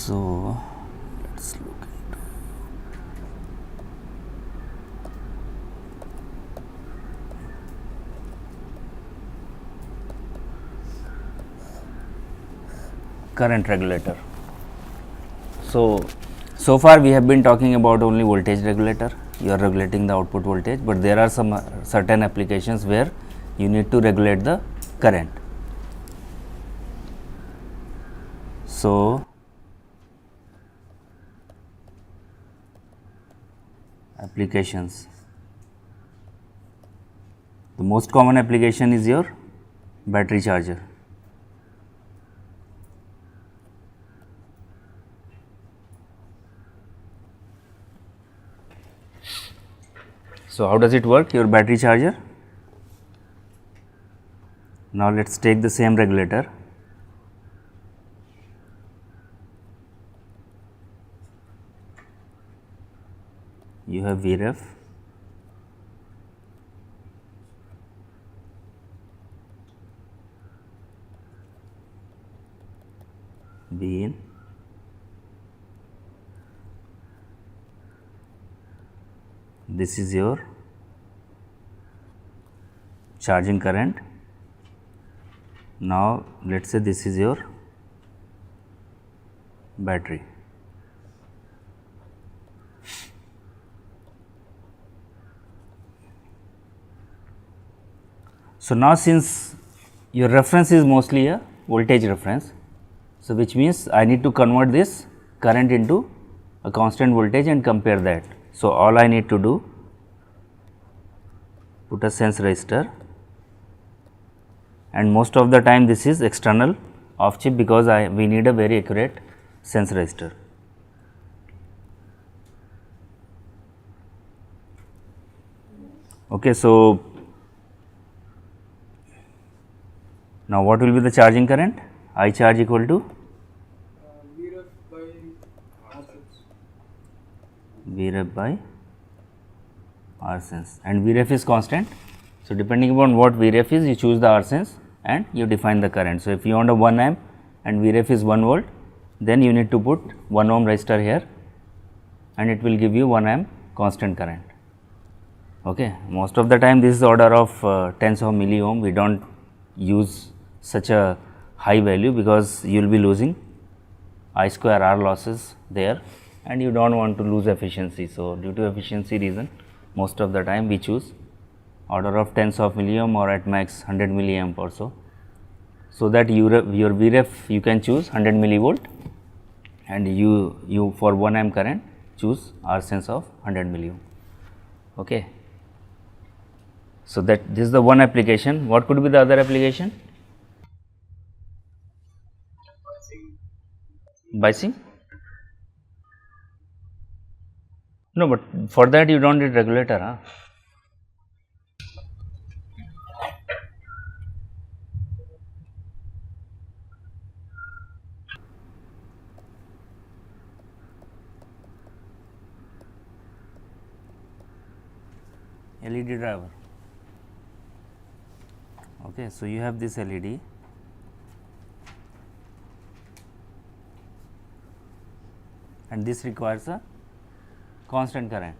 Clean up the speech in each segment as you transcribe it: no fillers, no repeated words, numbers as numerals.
So let's look into current regulator. So far we have been talking about only voltage regulator. You are regulating the output voltage, but there are some certain applications where you need to regulate the current. So applications, the most common application is your battery charger. So how does it work, your battery charger? Now let's take the same regulator. You have Vref, Vin, this is your charging current. Now let's say this is your battery. So now since your reference is mostly a voltage reference, so which means I need to convert this current into a constant voltage and compare that. So all I need to do, put a sense resistor, and most of the time this is external off chip because we need a very accurate sense resistor. Okay, so now what will be the charging current? I charge equal to Vref by R sense. Vref by R sense, and Vref is constant. So depending upon what Vref is, you choose the R sense and you define the current. So if you want a 1 amp and Vref is 1 volt, then you need to put 1 ohm resistor here and it will give you 1 amp constant current. Okay, most of the time this is order of tens of milli ohm. We don't use such a high value because you will be losing I square R losses there and you don't want to lose efficiency. So due to efficiency reason, most of the time we choose order of tens of milliohm or at max 100 milliamp or so. So that your Vref you can choose 100 millivolt and you for 1 amp current choose R sense of 100 milliohm. Okay. So that this is the one application. What could be the other application? Biasing? No, but for that you don't need regulator, huh? LED driver. Okay, so you have this LED and this requires a constant current.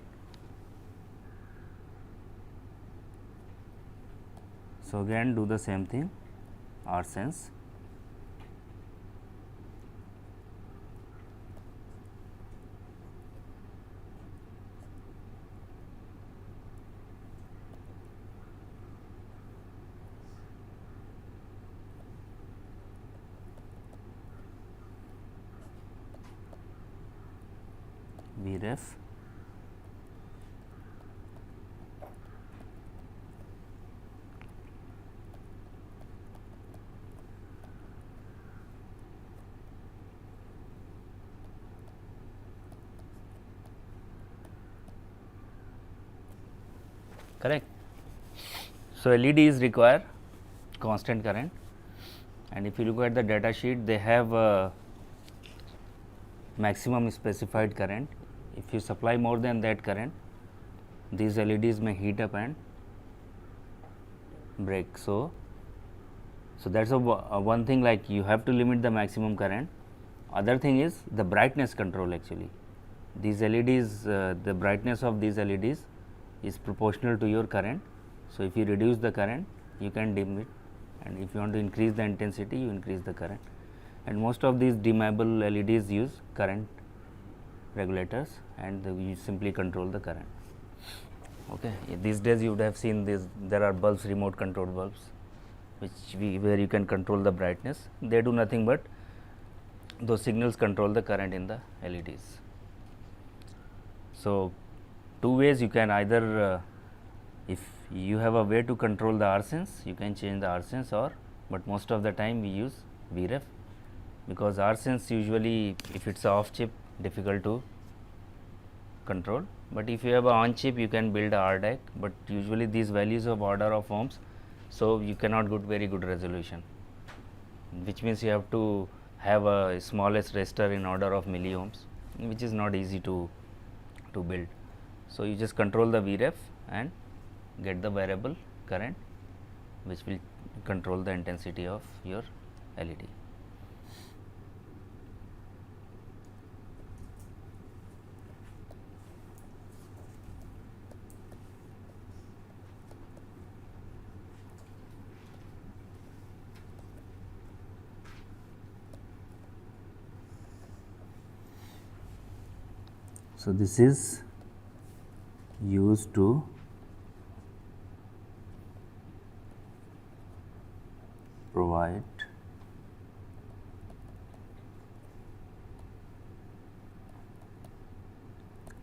So again do the same thing, R sense. Vref correct. So LED is require constant current, and if you look at the data sheet, they have a maximum specified current. If you supply more than that current, these LEDs may heat up and break. So that's one thing, like you have to limit the maximum current Other thing is the brightness control actually. These LEDs, the brightness of these LEDs is proportional to your current. So, if you reduce the current, you can dim it, and if you want to increase the intensity, you increase the current. And most of these dimmable LEDs use current regulators, and you simply control the current. Okay. These days you would have seen this, there are bulbs, remote controlled bulbs, where you can control the brightness. They do nothing but those signals control the current in the LEDs. So, two ways you can either if you have a way to control the R sense, you can change the R sense, or but most of the time we use VREF, because R sense usually if it is off chip difficult to control, but if you have a on chip you can build a RDAC, but usually these values of order of ohms, so you cannot get very good resolution, which means you have to have a smallest resistor in order of milliohms, which is not easy to build. So, you just control the VREF and get the variable current, which will control the intensity of your LED. So, this is used to provide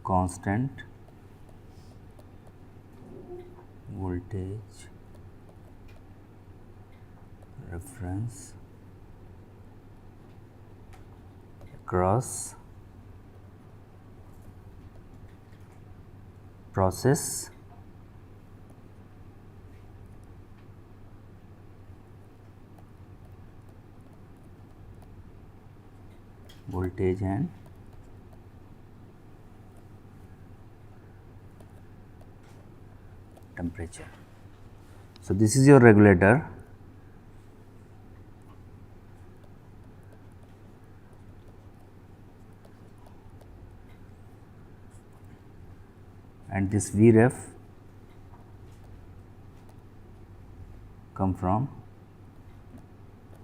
constant voltage reference across process voltage and temperature. So, this is your regulator. And this VREF come from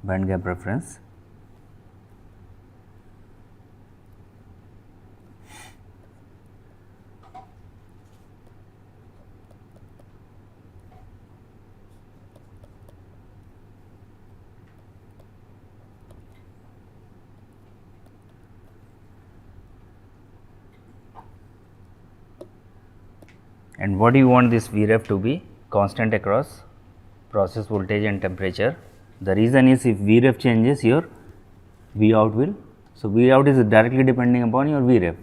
band gap reference. And what do you want this VREF to be? Constant across process voltage and temperature. The reason is if VREF changes, your V out will. So, V out is directly depending upon your VREF,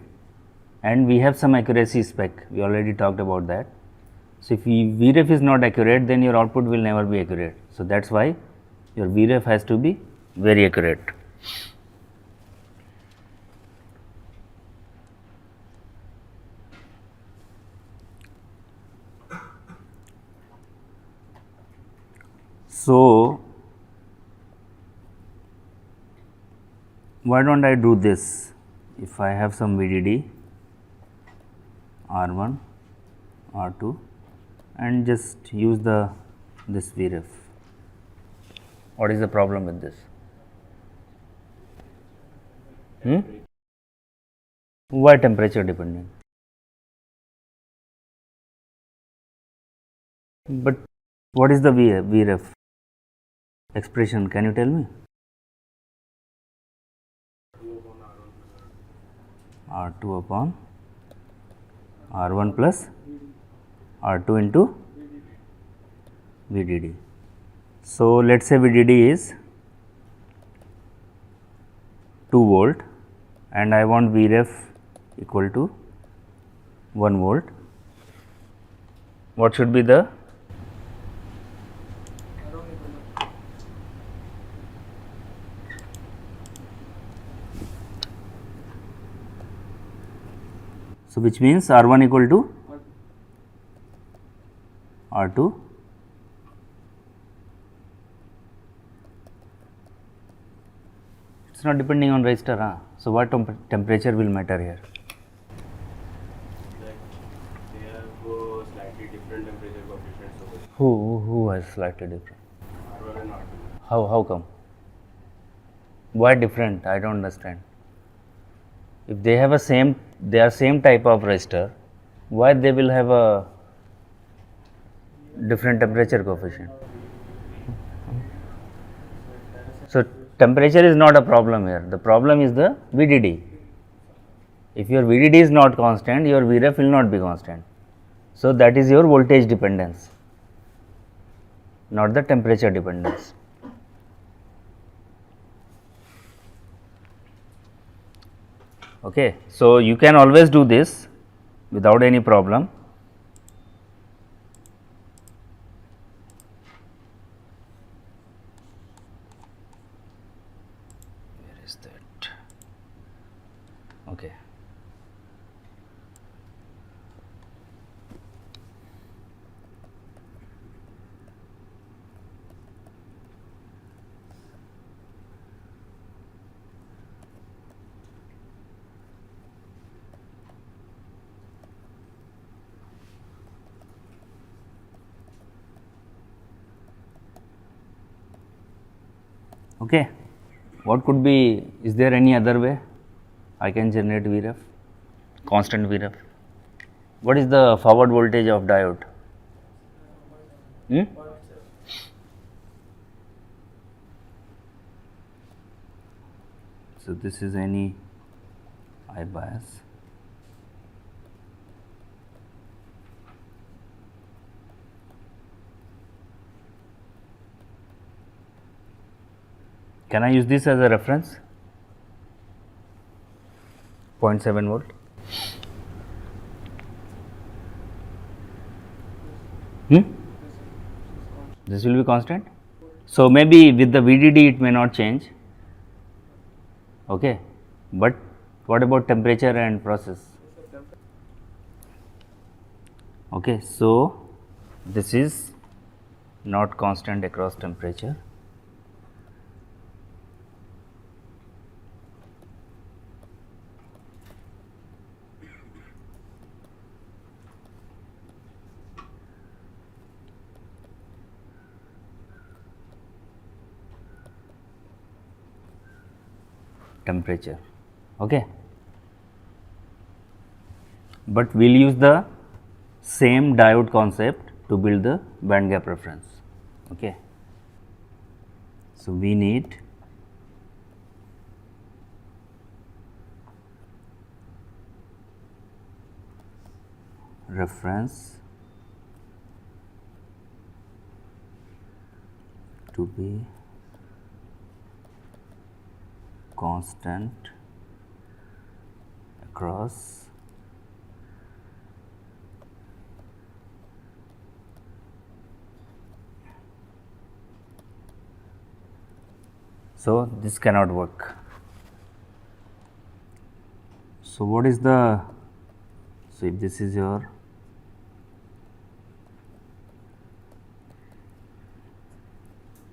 and we have some accuracy spec, we already talked about that. So, if VREF is not accurate, then your output will never be accurate. So, that is why your VREF has to be very accurate. So, why do not I do this? If I have some VDD R1, R2 and just use this VREF. What is the problem with this? Why temperature dependent? But what is the VREF expression? Can you tell me? R2 upon R1 plus R2 into VDD. So, let us say VDD is 2 volt and I want VREF equal to 1 volt. What should be the? So, which means R1 equal to R2 it's It's not depending on resistor, huh? So what temperature will matter here? Like they have slightly different temperature coefficients over there. Who has slightly different? R1 and R2. How come? Why different? I don't understand. If they have they are same type of resistor, why they will have a different temperature coefficient? So temperature is not a problem here. The problem is the VDD. If your VDD is not constant, your Vref will not be constant. So that is your voltage dependence, not the temperature dependence. Okay, so you can always do this without any problem. Where is that? Okay. Okay, what could be, is there any other way I can generate Vref, constant Vref? What is the forward voltage of diode? So this is any I bias. Can I use this as a reference? 0.7 volt. This will be constant. So maybe with the VDD it may not change. Okay, but what about temperature and process? Okay, so this is not constant across temperature. Temperature, okay, but we will use the same diode concept to build the band gap reference. Okay. So we need reference to be constant across so this cannot work. So what is the, so if this is your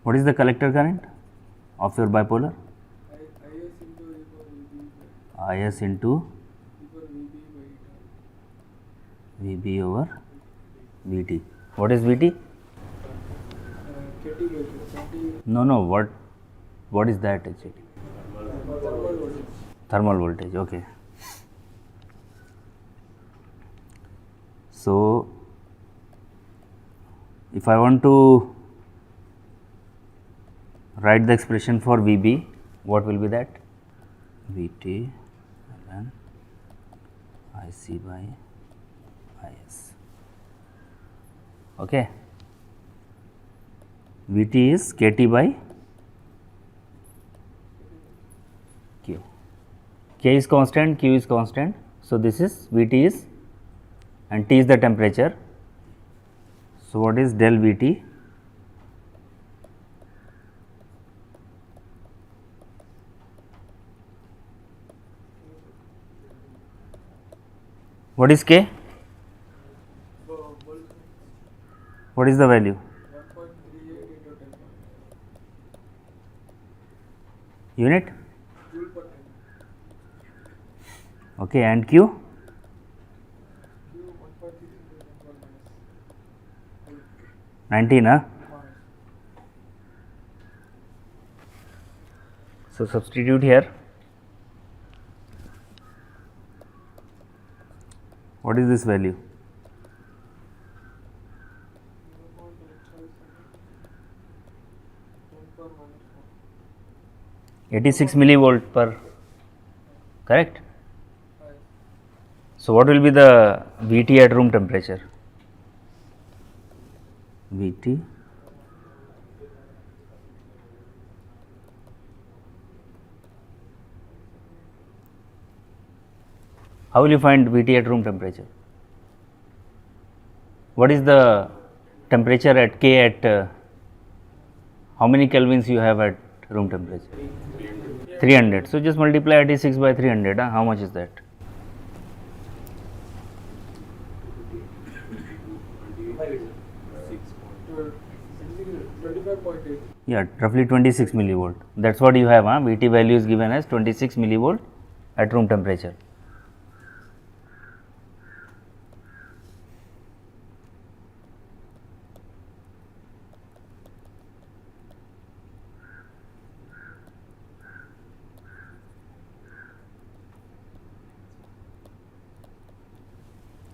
what is the collector current of your bipolar? IS into VB over VT. What is VT? No, what is that actually? Thermal voltage, okay. So if I want to write the expression for VB, what will be that? VT ln IC by IS. Okay. VT is KT by Q. K is constant, Q is constant. So this is VT is, and T is the temperature. So what is del VT? What is K? What is the value? Unit? okay, and Q Q 1.33 minus 19, huh? minus. So substitute here. What is this value? 86 millivolt per, correct? So what will be the Vt at room temperature? Vt how will you find Vt at room temperature? What is the temperature at K at how many kelvins you have at room temperature? 300. So just multiply 86 by 300. How much is that? To 25.8. Yeah, roughly 26 millivolt. That's what you have. Vt value is given as 26 millivolt at room temperature.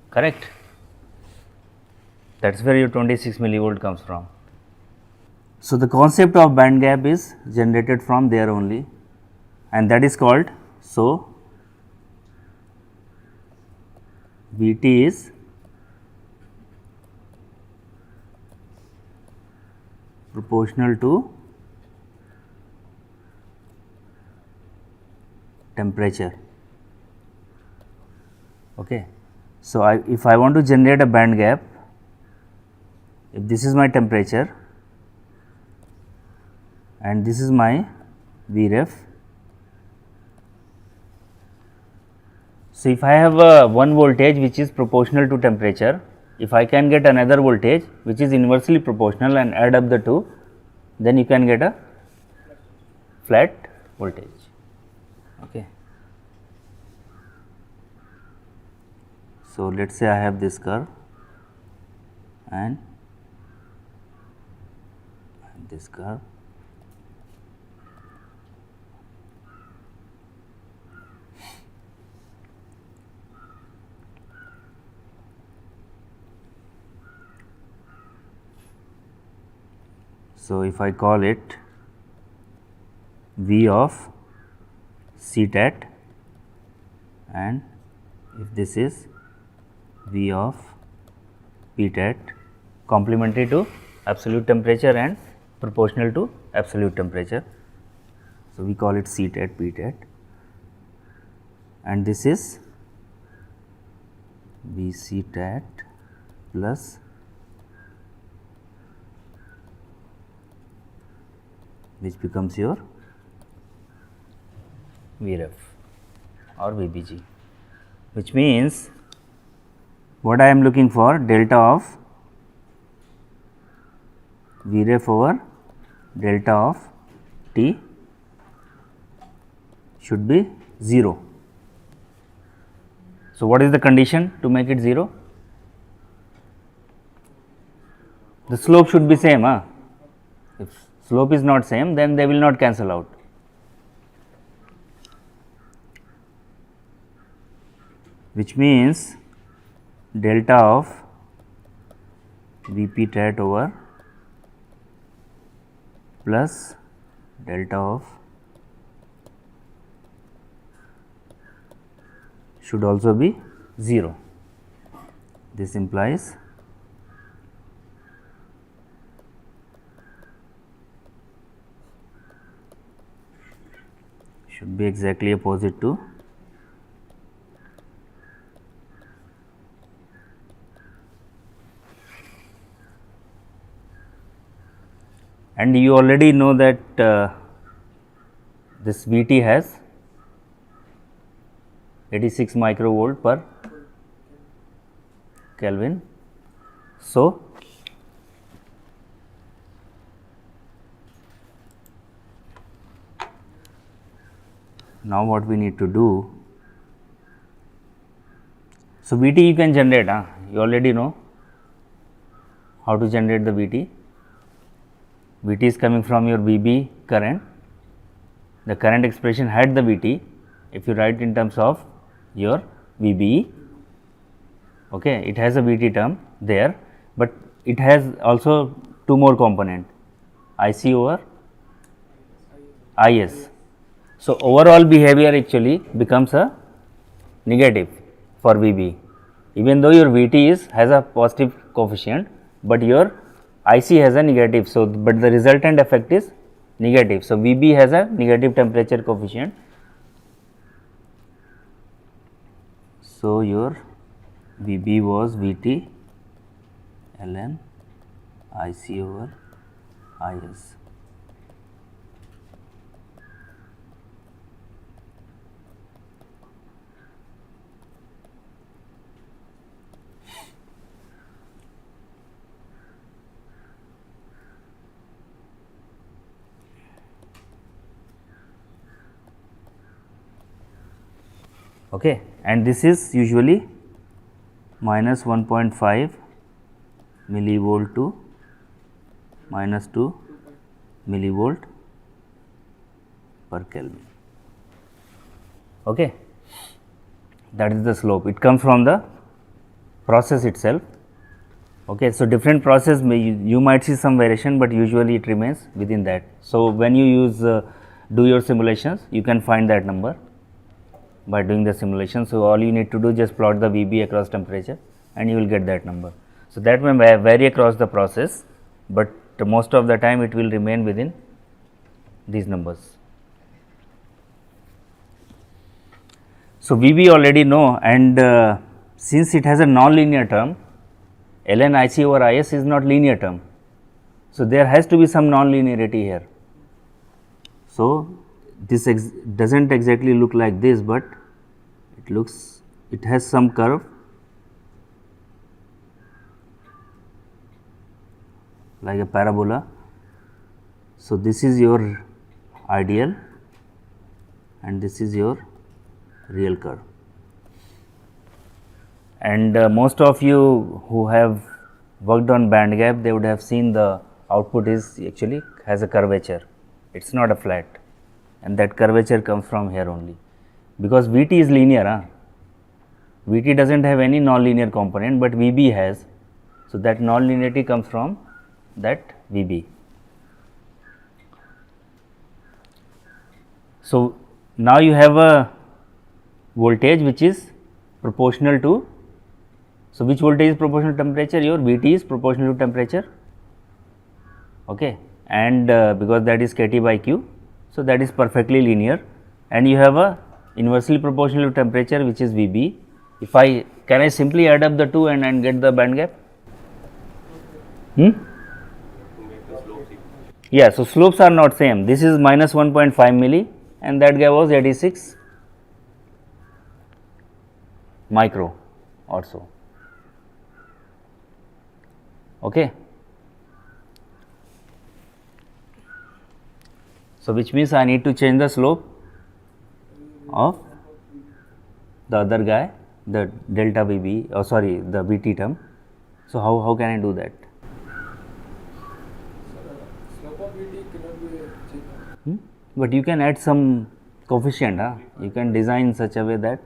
Correct? That's where your 26 millivolt comes from. So the concept of band gap is generated from there only, and that is called, so Vt is proportional to temperature. Okay. So if I want to generate a band gap, if this is my temperature and this is my Vref. So if I have one voltage which is proportional to temperature, if I can get another voltage which is inversely proportional and add up the two, then you can get a flat voltage. Okay. So let us say I have this curve and this curve. So if I call it V of CTAT and if this is V of PTAT, complementary to absolute temperature and proportional to absolute temperature. So we call it CTAT, PTAT, and this is VCTAT plus which becomes your Vref or VBG, which means what I am looking for, delta of Vref over delta of T should be 0. So what is the condition to make it 0? The slope should be same. If slope is not same, then they will not cancel out. Which means delta of Vp tat over plus delta of should also be 0. This implies should be exactly opposite to and you already know that this Vt has 86 microvolt per Kelvin. So, now what we need to do, So, VT you can generate, you already know how to generate the VT. VT is coming from your VB current, the current expression had the VT, if you write in terms of your VBE, okay, it has a VT term there, but it has also two more component, IC over IS. So, overall behavior actually becomes a negative for VB, even though your VT has a positive coefficient, but your IC has a negative. So, but the resultant effect is negative. So, VB has a negative temperature coefficient. So, your VB was VT ln IC over IS. Okay, and this is usually minus 1.5 millivolt to minus 2 millivolt per Kelvin. Okay, that is the slope. It comes from the process itself. Okay, so different process you might see some variation, but usually it remains within that. So when you use do your simulations, you can find that number by doing the simulation. So all you need to do just plot the VB across temperature and you will get that number. So that may vary across the process, but most of the time it will remain within these numbers. So VB already know, and since it has a non-linear term, ln IC over IS is not linear term. So there has to be some non-linearity here. So this doesn't exactly look like this, but it has some curve like a parabola. So this is your ideal and this is your real curve. And most of you who have worked on band gap, they would have seen the output is actually has a curvature. It's not a flat, and that curvature comes from here only, because VT is linear. VT doesn't have any non-linear component, but VB has. So that non-linearity comes from that VB. So now you have a voltage which is proportional to, so which voltage is proportional to temperature? Your VT is proportional to temperature, okay, and because that is kT by Q, so that is perfectly linear, and you have a inversely proportional to temperature which is VB. If can I simply add up the two and get the band gap? Yeah, so slopes are not same. This is minus 1.5 milli and that guy was 86 micro or so. Okay. So which means I need to change the slope of the other guy, the delta VB, or sorry, the VT term. So how can I do that? Slope of VT cannot be changed. But you can add some coefficient. You can design in such a way that